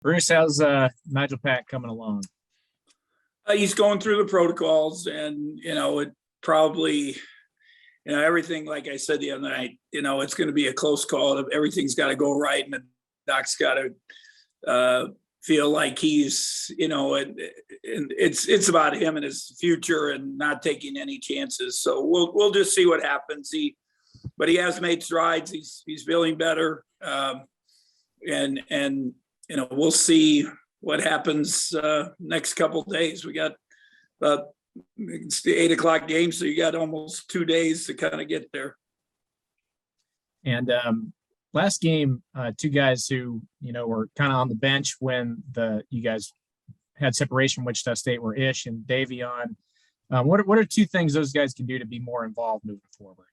Bruce, how's Nigel Pack coming along? He's going through the protocols, and it probably, everything. Like I said the other night, it's going to be a close call. Everything's got to go right, and the doc's got to feel like he's, and it's about him and his future, and not taking any chances. So we'll just see what happens. But he has made strides. He's feeling better, and we'll see what happens next couple of days. We got it's the 8 o'clock game, so you got almost 2 days to kind of get there. And last game, two guys who were kind of on the bench when you guys had separation. Wichita State were Ish and Davion. What are two things those guys can do to be more involved moving forward?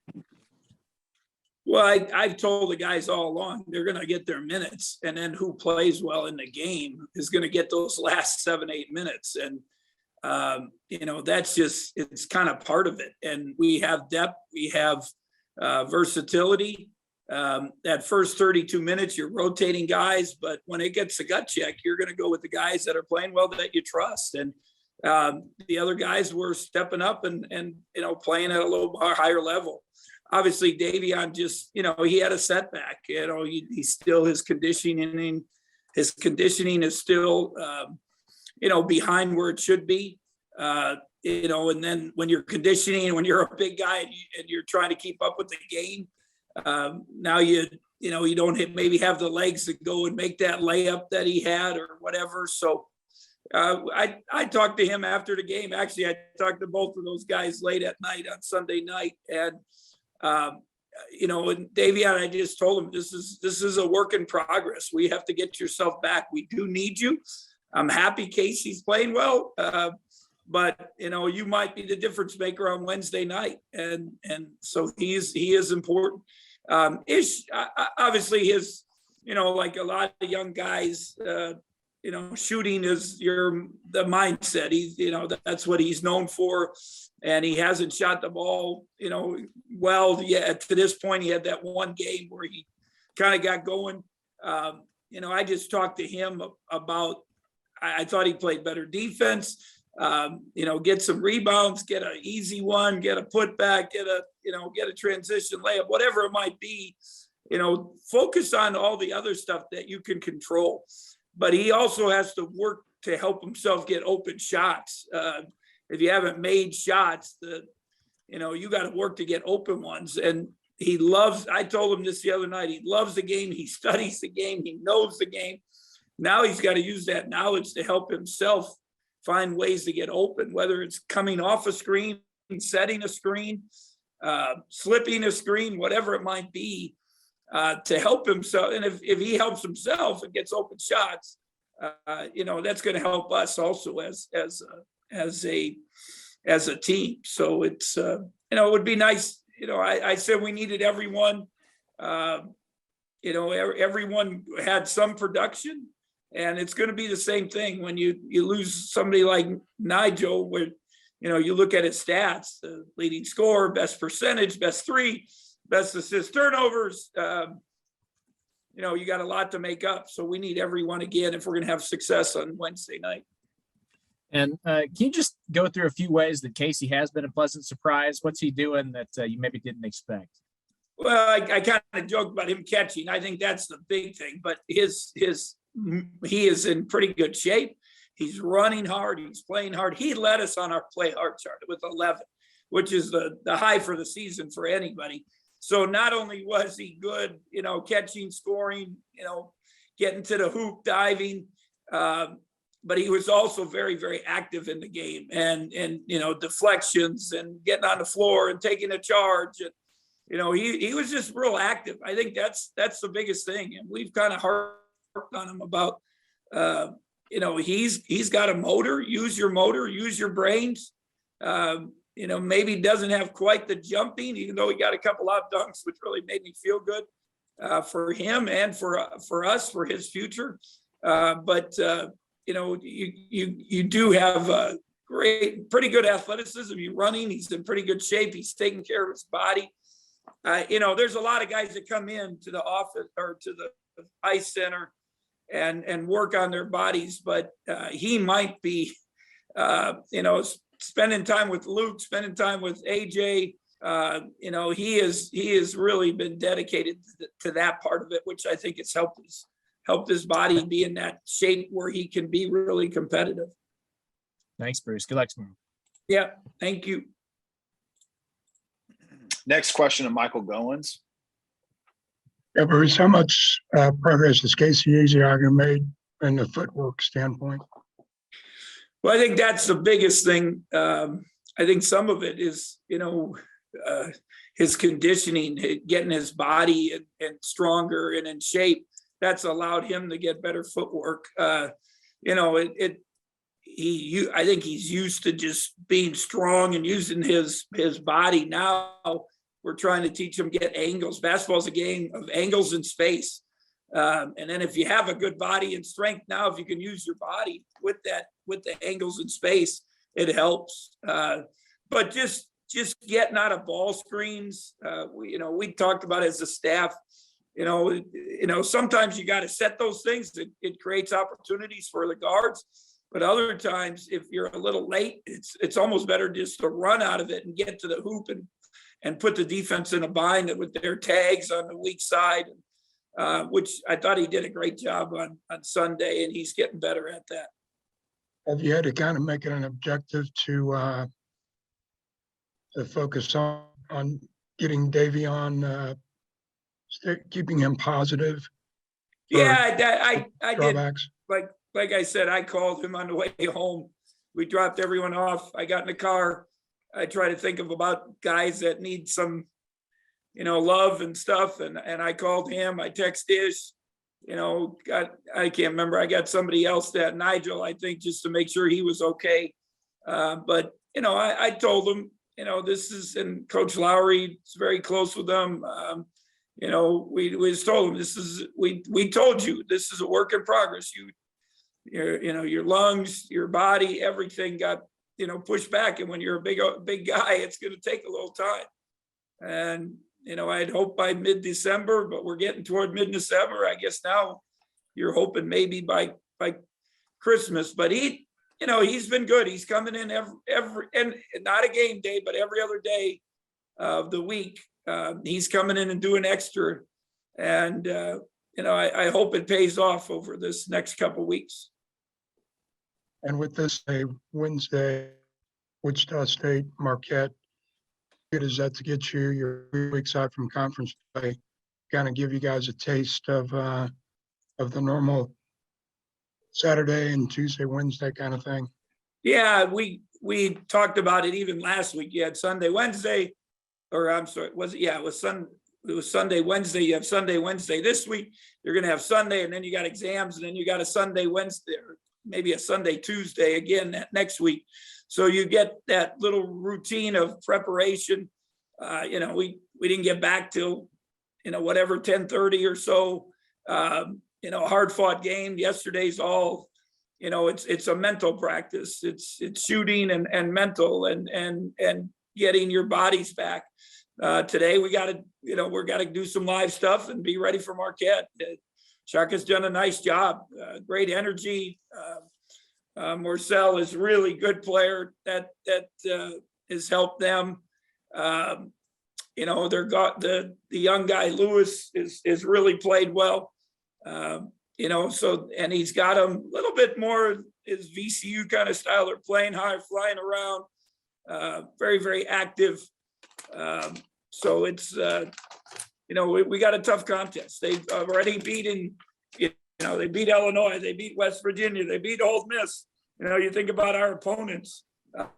Well, I've told the guys all along they're going to get their minutes, and then who plays well in the game is going to get those last 7-8 minutes. And, that's just, it's kind of part of it. And we have depth, we have versatility. That first 32 minutes, you're rotating guys, but when it gets a gut check, you're going to go with the guys that are playing well that you trust. And the other guys were stepping up and playing at a little higher level. Obviously, Davion just, he had a setback. He still his conditioning is still, behind where it should be. And then when you're conditioning, when you're a big guy and you're trying to keep up with the game, now you don't maybe have the legs to go and make that layup that he had or whatever. So I talked to him after the game. Actually, I talked to both of those guys late at night on Sunday night, and and Davion, I just told him this is a work in progress. We have to get yourself back. We do need you. I'm happy Casey's playing well, but you might be the difference maker on Wednesday night, and so he is important. Ish, obviously his, like a lot of young guys, shooting is the mindset. He's, that's what he's known for. And he hasn't shot the ball, well yet. To this point, he had that one game where he kind of got going. I just talked to him about, I thought he played better defense, get some rebounds, get an easy one, get a putback, get a transition layup, whatever it might be, focus on all the other stuff that you can control. But he also has to work to help himself get open shots. If you haven't made shots, you got to work to get open ones. And I told him this the other night, he loves the game. He studies the game. He knows the game. Now he's got to use that knowledge to help himself find ways to get open, whether it's coming off a screen, setting a screen, slipping a screen, whatever it might be, to help himself. And if he helps himself and gets open shots, that's going to help us also as a team. So it's, it would be nice. I said we needed everyone. Everyone had some production, and it's going to be the same thing when you lose somebody like Nigel, where, you look at his stats, the leading scorer, best percentage, best three, best assist turnovers. You got a lot to make up. So we need everyone again if we're going to have success on Wednesday night. And can you just go through a few ways that Casey has been a pleasant surprise? What's he doing that you maybe didn't expect? Well, I kind of joked about him catching. I think that's the big thing. But he is in pretty good shape. He's running hard. He's playing hard. He led us on our play hard chart with 11, which is the high for the season for anybody. So not only was he good, catching, scoring, getting to the hoop, diving, but he was also very, very active in the game, and deflections and getting on the floor and taking a charge. And, he was just real active. I think that's the biggest thing. And we've kind of harped on him about, he's got a motor, use your brains. Maybe doesn't have quite the jumping, even though he got a couple of dunks, which really made me feel good for him and for us, for his future. But you do have pretty good athleticism. You're running. He's in pretty good shape. He's taking care of his body. There's a lot of guys that come in to the office or to the ice center and work on their bodies. But he might be, spending time with Luke, spending time with AJ. He has really been dedicated to that part of it, which I think has helped his body be in that shape where he can be really competitive. Thanks, Bruce. Good luck tomorrow. Yeah, thank you. Next question to Michael Goins. Yeah, Bruce, how much progress has Casey Easiaga made in the footwork standpoint? Well, I think that's the biggest thing. I think some of it is, his conditioning, getting his body and stronger and in shape. That's allowed him to get better footwork. I think he's used to just being strong and using his body. Now we're trying to teach him get angles. Basketball's a game of angles and space. And then if you have a good body and strength, now if you can use your body with the angles and space, it helps. But just getting out of ball screens, we talked about as a staff, sometimes you got to set those things. It creates opportunities for the guards. But other times, if you're a little late, it's almost better just to run out of it and get to the hoop and put the defense in a bind with their tags on the weak side, which I thought he did a great job on Sunday, and he's getting better at that. Have you had to kind of make it an objective to focus on getting Davion, keeping him positive? Yeah, I did. Drawbacks? Like I said, I called him on the way home. We dropped everyone off. I got in the car. I try to think about guys that need some, love and stuff. And I called him. I texted Ish. I can't remember. I got somebody else, that Nigel, I think, just to make sure he was okay. But I told him, this is, and Coach Lowry is very close with them. We just told him we told you this is a work in progress. Your lungs, your body, everything got, pushed back. And when you're a big guy, it's going to take a little time. And, I'd hope by mid-December, but we're getting toward mid-December. I guess now you're hoping maybe by Christmas, but he's been good. He's coming in every and not a game day, but every other day of the week. He's coming in and doing extra. And, I hope it pays off over this next couple of weeks. And with this Wednesday, Wichita State, Marquette, good is that to get you're 3 weeks out from conference play, kind of give you guys a taste of the normal Saturday and Tuesday, Wednesday kind of thing? Yeah, we talked about it even last week. You had Sunday, Wednesday, or I'm sorry, it was Sunday, Wednesday. You have Sunday, Wednesday this week. You're going to have Sunday, and then you got exams, and then you got a Sunday, Wednesday, or maybe a Sunday, Tuesday again next week. So you get that little routine of preparation. We didn't get back till, whatever, 10:30 or so. Hard fought game. Yesterday's all, it's a mental practice. It's shooting and mental and getting your bodies back. Today we got to do some live stuff and be ready for Marquette. Shaka's done a nice job. Great energy. Marcel is a really good player that has helped them. The young guy Lewis is really played well. And he's got him a little bit more his VCU kind of style. They're playing high, flying around, very, very active. So it's, we got a tough contest. They've already beaten, they beat Illinois, they beat West Virginia, they beat Ole Miss. You think about our opponents.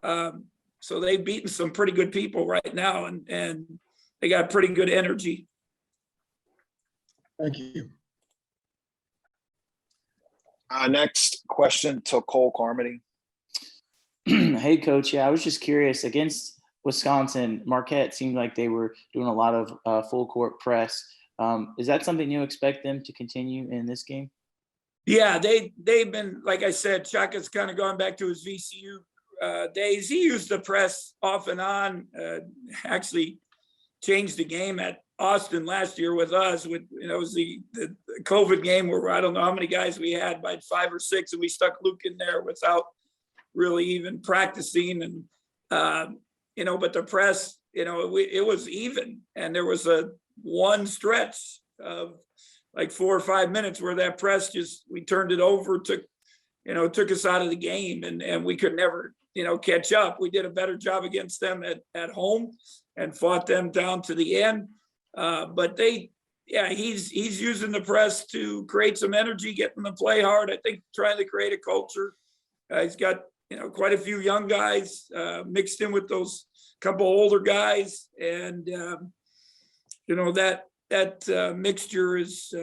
So they've beaten some pretty good people right now, and they got pretty good energy. Thank you. Next question to Cole Carmody. Hey, Coach. Yeah, I was just curious. Against Wisconsin, Marquette seemed like they were doing a lot of full court press. Is that something you expect them to continue in this game? Yeah, they've been, like I said, Shaka's kind of gone back to his VCU days. He used the press off and on, actually changed the game at Austin last year with us with, it was the COVID game where I don't know how many guys we had, by 5 or 6, and we stuck Luke in there without really even practicing. And, but the press, it was even. And there was one stretch of like 4 or 5 minutes where that press we turned it over, took us out of the game, and we could never, catch up. We did a better job against them at home and fought them down to the end. But he's using the press to create some energy, getting them to play hard. I think trying to create a culture. He's got, quite a few young guys mixed in with those couple older guys. And, that mixture is,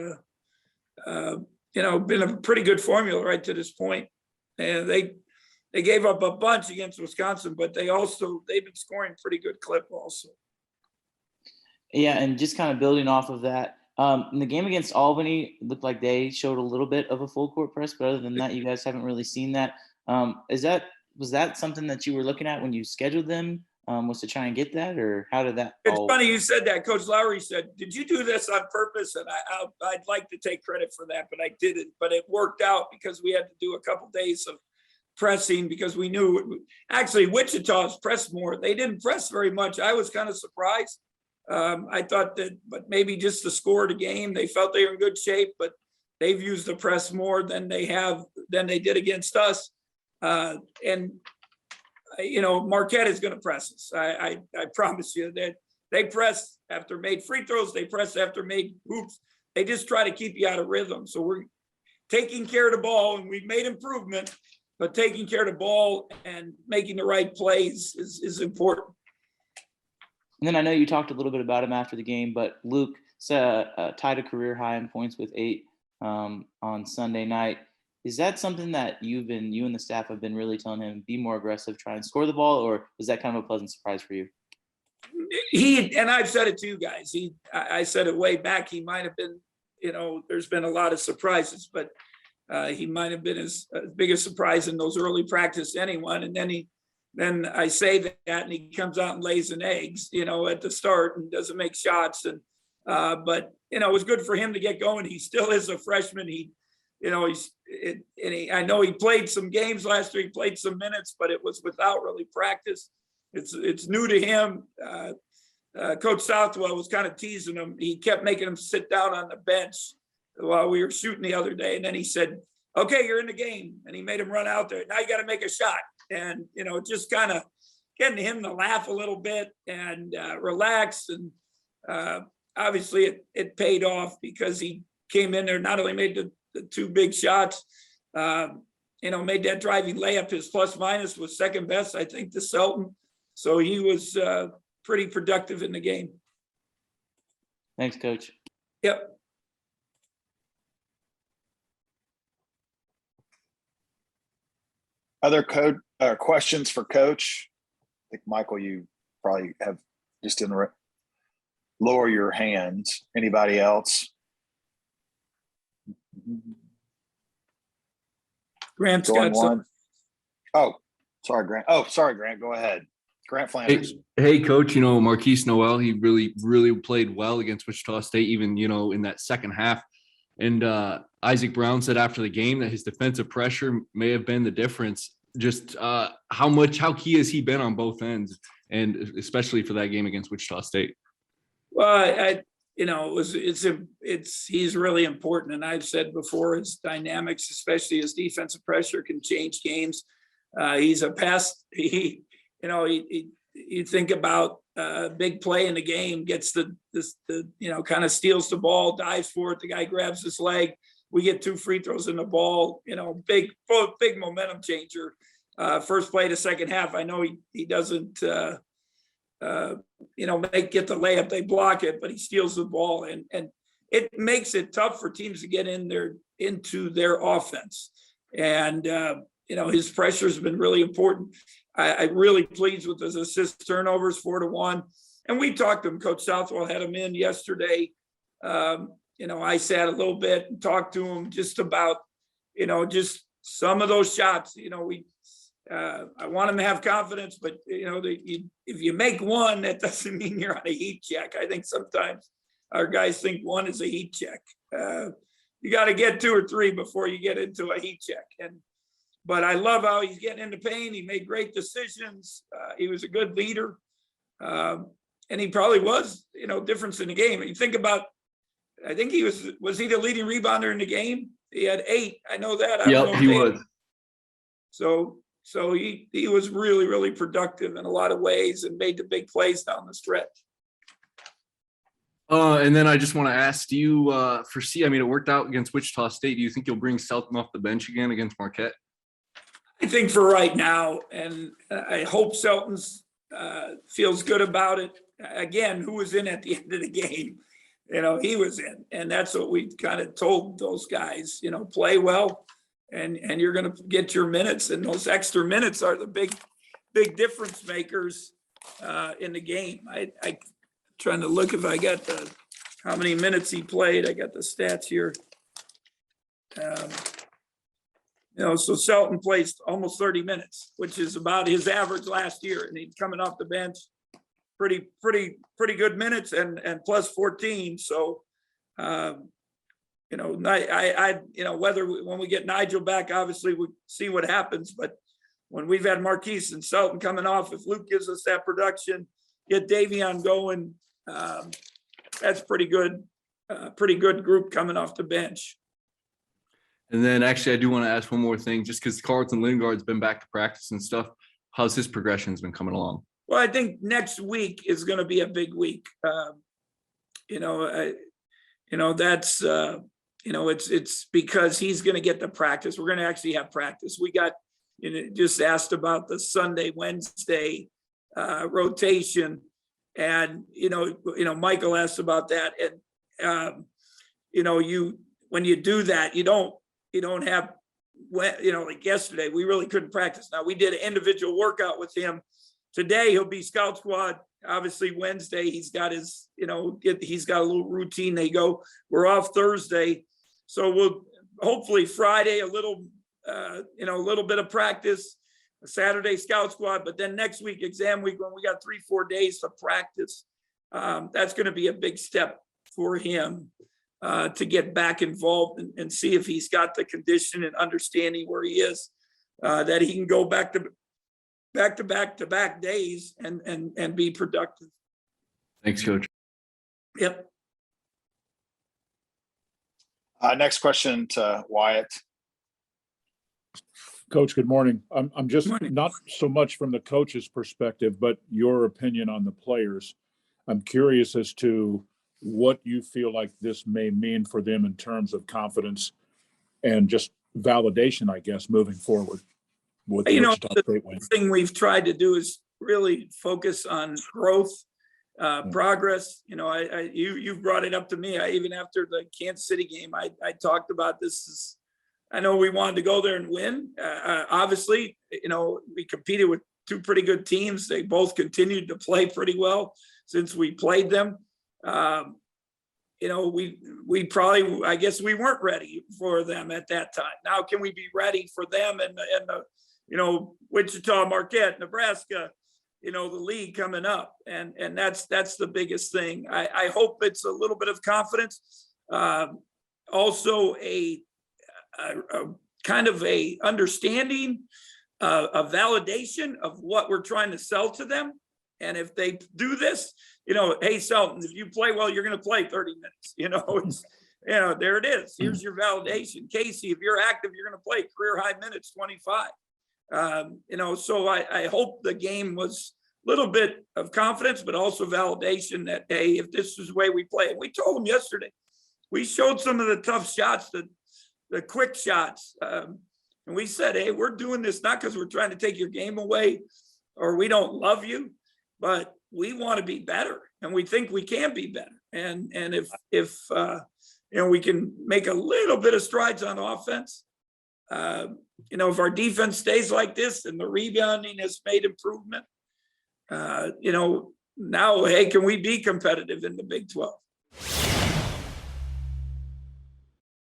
been a pretty good formula right to this point. And they gave up a bunch against Wisconsin, but they've been scoring pretty good clip also. Yeah, and just kind of building off of that, in the game against Albany, it looked like they showed a little bit of a full court press, but other than that, you guys haven't really seen that. Was that something that you were looking at when you scheduled them? Was to try and get that, or how did that? It's funny you said that. Coach Lowry said, "Did you do this on purpose?" And I'd like to take credit for that, but I didn't. But it worked out because we had to do a couple days of pressing because we knew actually Wichita's pressed more. They didn't press very much. I was kind of surprised. I thought that, but maybe just to score the game, they felt they were in good shape, but they've used the press more than they did against us. Marquette is going to press us. I promise you that they press after made free throws. They press after made hoops. They just try to keep you out of rhythm. So we're taking care of the ball, and we've made improvement, but taking care of the ball and making the right plays is important. And then I know you talked a little bit about him after the game, but Luke tied a career high in points with 8 on Sunday night. Is that something that you and the staff have been really telling him, be more aggressive, try and score the ball, or was that kind of a pleasant surprise for you? And I've said it to you guys. I said it way back. He might have been, there's been a lot of surprises, but he might have been as big a surprise in those early practice to anyone. And then I say that, and he comes out and lays an eggs, at the start and doesn't make shots. And but it was good for him to get going. He still is a freshman. I know he played some games last year. He played some minutes, but it was without really practice. It's new to him. Coach Southwell was kind of teasing him. He kept making him sit down on the bench while we were shooting the other day. And then he said, "Okay, you're in the game." And he made him run out there. "Now you got to make a shot." And, just kind of getting him to laugh a little bit and relax. And obviously it paid off because he came in there, not only made the 2 big shots, made that driving layup. His plus minus was second best, I think, to Selton. So he was pretty productive in the game. Thanks, Coach. Yep. Other questions for Coach? I think, Michael, you probably have just lower your hands. Anybody else? Grant's got some. Oh, sorry, Grant. Go ahead. Grant Flanders. Hey, Coach, Marquise Noel, he really, really played well against Wichita State, even, in that second half. And Isaac Brown said after the game that his defensive pressure may have been the difference. Just how key has he been on both ends, and especially for that game against Wichita State? Well, he's really important. And I've said before, his dynamics, especially his defensive pressure, can change games. He's a pass. You think about a big play in the game, gets the kind of steals the ball, dives for it. The guy grabs his leg. We get 2 free throws in the ball, big momentum changer. First play to second half. I know he doesn't, get the layup, they block it, but he steals the ball. And it makes it tough for teams to get into their offense. And, his pressure has been really important. I'm really pleased with his assist turnovers, 4-1. And we talked to him. Coach Southwell had him in yesterday. I sat a little bit and talked to him just about, just some of those shots. I want him to have confidence, but if you make one, that doesn't mean you're on a heat check. I think sometimes our guys think one is a heat check. You got to get 2 or 3 before you get into a heat check. But I love how he's getting into paint. He made great decisions. He was a good leader. And he probably was, difference in the game. You think about, I think he was he the leading rebounder in the game? He had 8. I know that. Yep, he was. So he was really, really productive in a lot of ways and made the big plays down the stretch. And then I just want to ask, do you foresee, it worked out against Wichita State. Do you think you'll bring Selton off the bench again against Marquette? I think for right now, and I hope Selton's feels good about it. Again, who was in at the end of the game? He was in, and that's what we kind of told those guys, play well, and you're going to get your minutes, and those extra minutes are the big difference makers in the game. I trying to look if I got how many minutes he played. I got the stats here. So Selton plays almost 30 minutes, which is about his average last year, and he's coming off the bench. Pretty good minutes and plus 14. So, whether when we get Nigel back, obviously we see what happens. But when we've had Marquise and Selton coming off, if Luke gives us that production, get Davion going, that's pretty good group coming off the bench. And then actually, I do want to ask one more thing, just because Carlton Lingard's been back to practice and stuff. How's his progression's been coming along? Well, I think next week is going to be a big week. That's it's because he's going to get the practice. We're going to actually have practice. We got just asked about the Sunday, Wednesday rotation, and Michael asked about that, and when you do that, you don't have like yesterday we really couldn't practice. Now we did an individual workout with him. Today he'll be scout squad. Obviously Wednesday he's got his, he's got a little routine. They go, we're off Thursday. So we'll hopefully Friday, a little bit of practice, Saturday scout squad, but then next week, exam week, when we got 3-4 days to practice, that's going to be a big step for him to get back involved and see if he's got the condition and understanding where he is, that he can go back to back days and be productive. Thanks, Coach. Yep. Next question to Wyatt. Coach, good morning. I'm just Morning. not so much from the coach's perspective, but your opinion on the players. I'm curious as to what you feel like this may mean for them in terms of confidence and just validation, I guess, moving forward with the Wichita State win. The thing we've tried to do is really focus on growth, progress. You brought it up to me. Even after the Kansas City game, I talked about this. I know we wanted to go there and win. Obviously, we competed with 2 pretty good teams. They both continued to play pretty well since we played them. We probably, I guess we weren't ready for them at that time. Now, can we be ready for them and Wichita, Marquette, Nebraska, the league coming up? And that's the biggest thing. I hope it's a little bit of confidence. Also a kind of a understanding, a validation of what we're trying to sell to them. And if they do this, hey, Selton, if you play well, you're going to play 30 minutes. There it is. Here's your validation. Casey, if you're active, you're going to play career high minutes, 25. So I hope the game was a little bit of confidence, but also validation that, hey, if this is the way we play. And we told them yesterday, we showed some of the tough shots, the quick shots. And we said, hey, we're doing this not because we're trying to take your game away or we don't love you, but we want to be better and we think we can be better. And if we can make a little bit of strides on offense, if our defense stays like this and the rebounding has made improvement, now, hey, can we be competitive in the Big 12?